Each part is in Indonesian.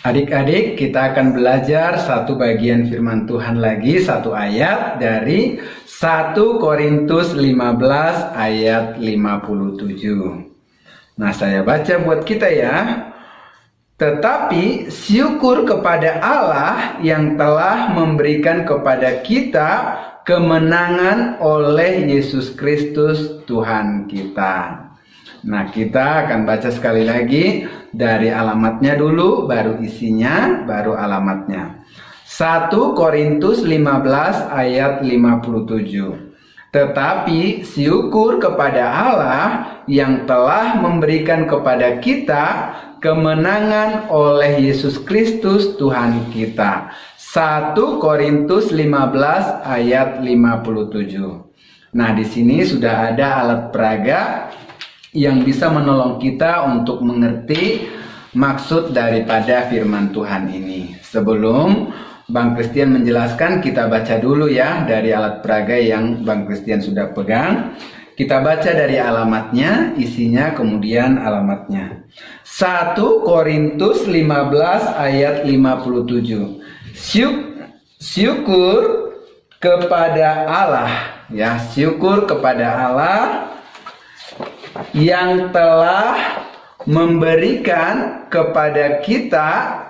Adik-adik, kita akan belajar satu bagian firman Tuhan lagi, satu ayat dari 1 Korintus 15 ayat 57. Nah, saya baca buat kita ya. Tetapi syukur kepada Allah yang telah memberikan kepada kita kemenangan oleh Yesus Kristus Tuhan kita. Nah, kita akan baca sekali lagi dari alamatnya dulu, baru isinya, baru alamatnya. 1 Korintus 15 ayat 57. Tetapi syukur kepada Allah yang telah memberikan kepada kita kemenangan oleh Yesus Kristus Tuhan kita. 1 Korintus 15 ayat 57. Nah, di sini sudah ada alat peraga yang bisa menolong kita untuk mengerti maksud daripada firman Tuhan ini. Sebelum Bang Christian menjelaskan, kita baca dulu ya dari alat peraga yang Bang Christian sudah pegang. Kita baca dari alamatnya, isinya, kemudian alamatnya. 1 Korintus 15 ayat 57. Syukur kepada Allah, ya, syukur kepada Allah yang telah memberikan kepada kita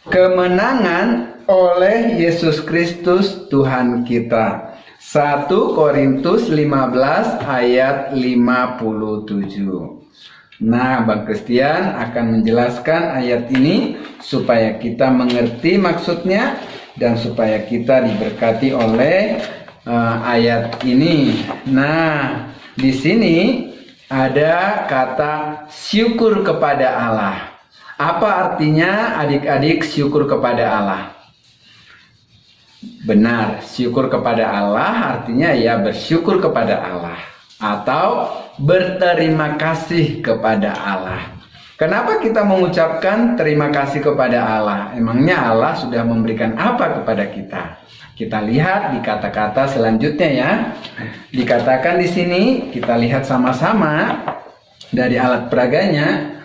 kemenangan oleh Yesus Kristus Tuhan kita. 1 Korintus 15 ayat 57. Nah, Bang Christian akan menjelaskan ayat ini supaya kita mengerti maksudnya dan supaya kita diberkati oleh ayat ini. Nah, di sini ada kata syukur kepada Allah. Apa artinya adik-adik syukur kepada Allah? Benar, syukur kepada Allah artinya ya bersyukur kepada Allah atau berterima kasih kepada Allah. Kenapa kita mengucapkan terima kasih kepada Allah? Emangnya Allah sudah memberikan apa kepada kita? Kita lihat di kata-kata selanjutnya ya. Dikatakan di sini, kita lihat sama-sama dari alat peraganya,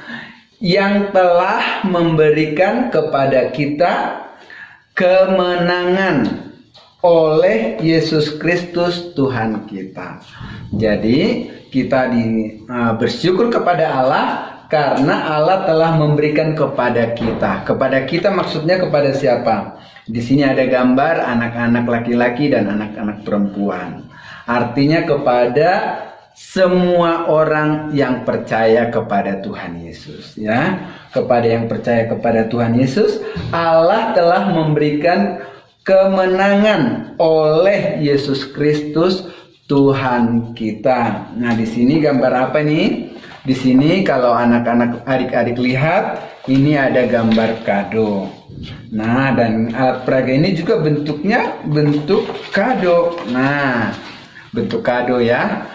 yang telah memberikan kepada kita kemenangan oleh Yesus Kristus Tuhan kita. Jadi kita bersyukur kepada Allah karena Allah telah memberikan kepada kita. Kepada kita maksudnya kepada siapa? Di sini ada gambar anak-anak laki-laki dan anak-anak perempuan. Artinya kepada semua orang yang percaya kepada Tuhan Yesus, ya. Kepada yang percaya kepada Tuhan Yesus, Allah telah memberikan kemenangan oleh Yesus Kristus Tuhan kita. Nah, di sini gambar apa nih? Di sini kalau anak-anak adik-adik lihat, ini ada gambar kado. Nah, dan alat peraga ini juga bentuknya bentuk kado. Nah, bentuk kado ya.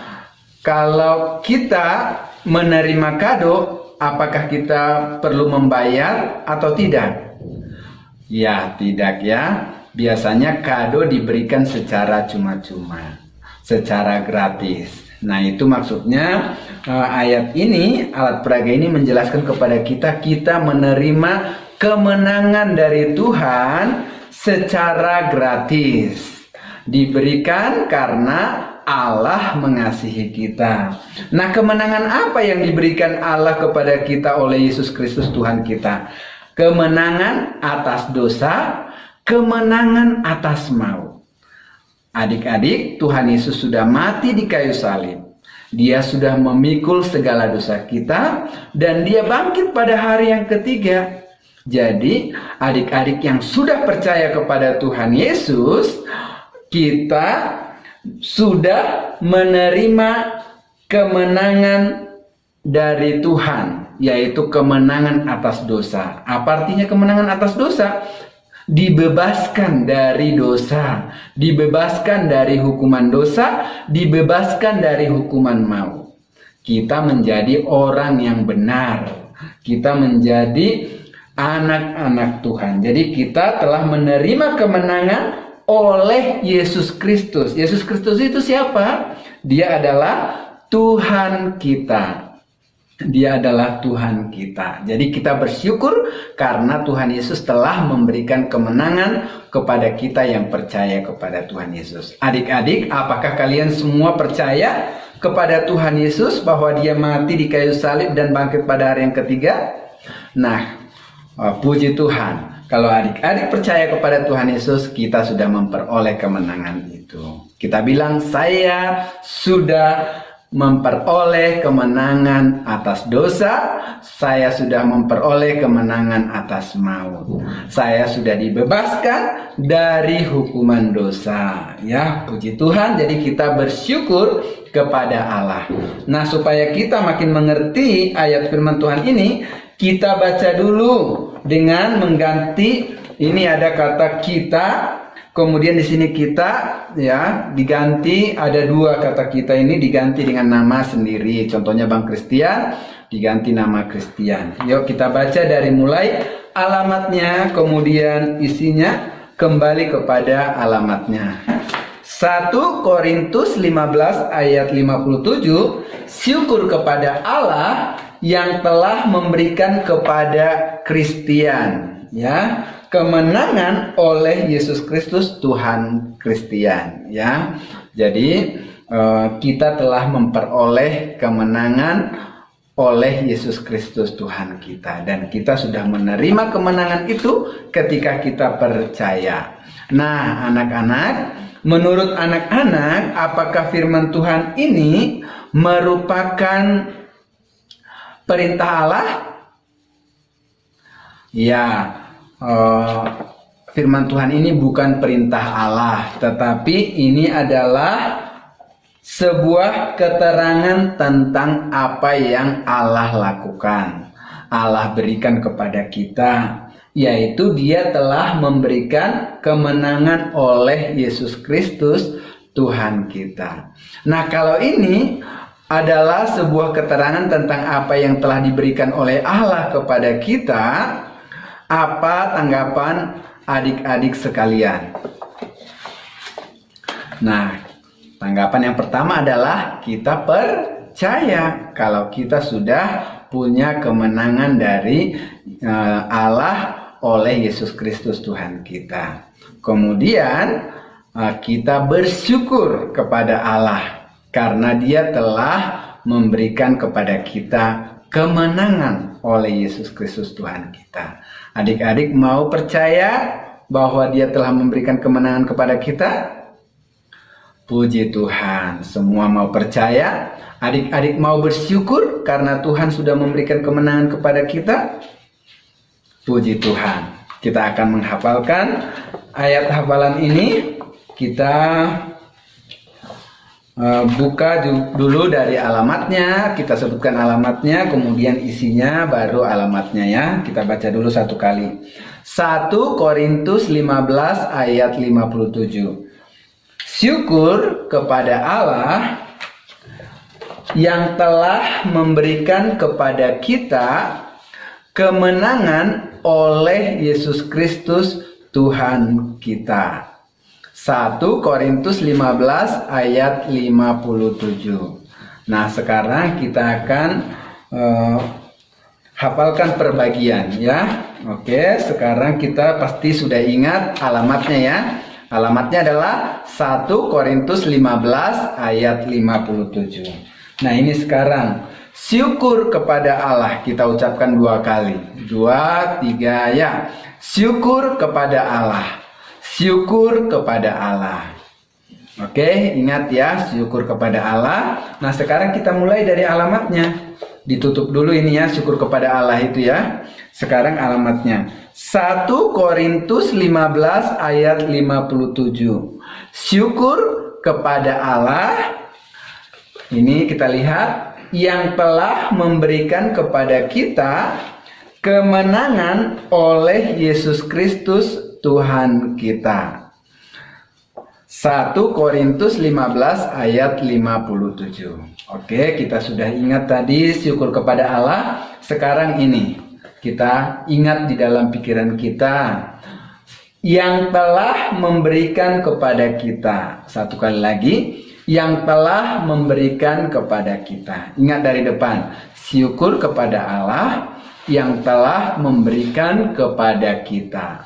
Kalau kita menerima kado, apakah kita perlu membayar atau tidak? Ya, tidak ya. Biasanya kado diberikan secara cuma-cuma, secara gratis. Nah, itu maksudnya ayat ini, alat peraga ini menjelaskan kepada kita menerima kemenangan dari Tuhan secara gratis. Diberikan karena Allah mengasihi kita. Nah, kemenangan apa yang diberikan Allah kepada kita oleh Yesus Kristus Tuhan kita? Kemenangan atas dosa, kemenangan atas maut. Adik-adik, Tuhan Yesus sudah mati di kayu salib. Dia sudah memikul segala dosa kita dan dia bangkit pada hari yang ketiga. Jadi, adik-adik yang sudah percaya kepada Tuhan Yesus, kita sudah menerima kemenangan dari Tuhan, yaitu kemenangan atas dosa. Apa artinya kemenangan atas dosa? Dibebaskan dari dosa, dibebaskan dari hukuman dosa, dibebaskan dari hukuman maut. Kita menjadi orang yang benar. Kita menjadi anak-anak Tuhan. Jadi kita telah menerima kemenangan oleh Yesus Kristus. Yesus Kristus itu siapa? Dia adalah Tuhan kita. Dia adalah Tuhan kita. Jadi kita bersyukur karena Tuhan Yesus telah memberikan kemenangan kepada kita yang percaya kepada Tuhan Yesus. Adik-adik, apakah kalian semua percaya kepada Tuhan Yesus bahwa dia mati di kayu salib dan bangkit pada hari yang ketiga? Nah, puji Tuhan. Kalau adik-adik percaya kepada Tuhan Yesus, kita sudah memperoleh kemenangan itu. Kita bilang, saya sudah memperoleh kemenangan atas dosa, saya sudah memperoleh kemenangan atas maut. Saya sudah dibebaskan dari hukuman dosa. Ya, puji Tuhan. Jadi kita bersyukur kepada Allah. Nah, supaya kita makin mengerti ayat firman Tuhan ini, kita baca dulu dengan mengganti, ini ada kata kita, kemudian di sini kita ya diganti, ada dua kata kita ini diganti dengan nama sendiri. Contohnya Bang Christian diganti nama Christian. Yuk kita baca dari mulai alamatnya, kemudian isinya kembali kepada alamatnya. 1 Korintus 15 ayat 57, syukur kepada Allah yang telah memberikan kepada Christian ya kemenangan oleh Yesus Kristus Tuhan Christian ya. Jadi kita telah memperoleh kemenangan oleh Yesus Kristus Tuhan kita, dan kita sudah menerima kemenangan itu ketika kita percaya. Nah, anak-anak, menurut anak-anak, apakah firman Tuhan ini merupakan perintah Allah? Ya, firman Tuhan ini bukan perintah Allah, tetapi ini adalah sebuah keterangan tentang apa yang Allah lakukan, Allah berikan kepada kita, yaitu Dia telah memberikan kemenangan oleh Yesus Kristus Tuhan kita. Nah, kalau ini adalah sebuah keterangan tentang apa yang telah diberikan oleh Allah kepada kita, apa tanggapan adik-adik sekalian? Nah, tanggapan yang pertama adalah kita percaya kalau kita sudah punya kemenangan dari Allah oleh Yesus Kristus Tuhan kita. Kemudian kita bersyukur kepada Allah karena Dia telah memberikan kepada kita kemenangan oleh Yesus Kristus Tuhan kita. Adik-adik mau percaya bahwa Dia telah memberikan kemenangan kepada kita? Puji Tuhan, semua mau percaya. Adik-adik mau bersyukur karena Tuhan sudah memberikan kemenangan kepada kita? Puji Tuhan. Kita akan menghafalkan ayat hafalan ini. Kita buka dulu dari alamatnya. Kita sebutkan alamatnya, kemudian isinya, baru alamatnya ya. Kita baca dulu satu kali. 1 Korintus 15 ayat 57. Syukur kepada Allah yang telah memberikan kepada kita kemenangan oleh Yesus Kristus Tuhan kita. 1 Korintus 15 ayat 57. Nah, sekarang kita akan hafalkan perbagian ya. Oke, sekarang kita pasti sudah ingat alamatnya ya. Alamatnya adalah 1 Korintus 15 ayat 57. Nah, ini sekarang syukur kepada Allah kita ucapkan 2 kali. 2, 3 ya. Syukur kepada Allah. Syukur kepada Allah. Oke, ingat ya, syukur kepada Allah. Nah, sekarang kita mulai dari alamatnya. Ditutup dulu ini ya, syukur kepada Allah itu ya. Sekarang alamatnya 1 Korintus 15 ayat 57. Syukur kepada Allah. Ini kita lihat, yang telah memberikan kepada kita kemenangan oleh Yesus Kristus Tuhan kita. 1 Korintus 15 ayat 57. Oke, kita sudah ingat tadi syukur kepada Allah. Sekarang ini kita ingat di dalam pikiran kita, yang telah memberikan kepada kita. Satu kali lagi, yang telah memberikan kepada kita. Ingat dari depan, syukur kepada Allah yang telah memberikan kepada kita.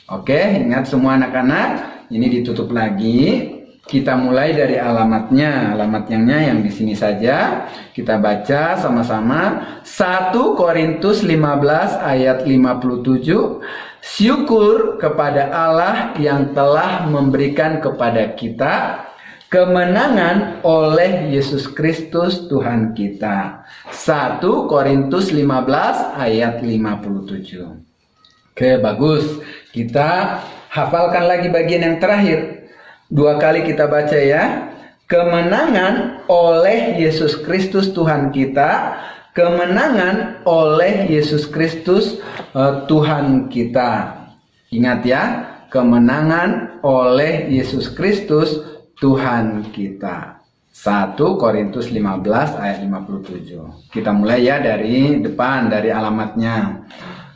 Oke, ingat semua anak-anak, ini ditutup lagi. Kita mulai dari alamatnya. Alamatnya yang di sini saja. Kita baca sama-sama. 1 Korintus 15 ayat 57. Syukur kepada Allah yang telah memberikan kepada kita kemenangan oleh Yesus Kristus Tuhan kita. 1 Korintus 15 ayat 57. Oke, bagus. Kita hafalkan lagi bagian yang terakhir. 2 kali kita baca ya. Kemenangan oleh Yesus Kristus Tuhan kita. Kemenangan oleh Yesus Kristus Tuhan kita. Ingat ya, kemenangan oleh Yesus Kristus Tuhan kita. 1 Korintus 15 ayat 57. Kita mulai ya dari depan, dari alamatnya.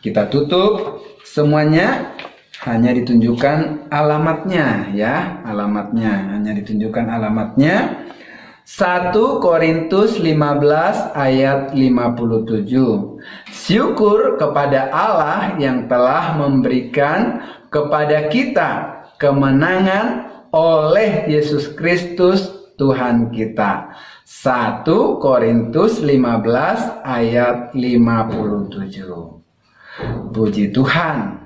Kita tutup semuanya. Hanya ditunjukkan alamatnya ya, alamatnya hanya ditunjukkan alamatnya. 1 Korintus 15 ayat 57. Syukur kepada Allah yang telah memberikan kepada kita kemenangan oleh Yesus Kristus Tuhan kita. 1 Korintus 15 ayat 57. Puji Tuhan.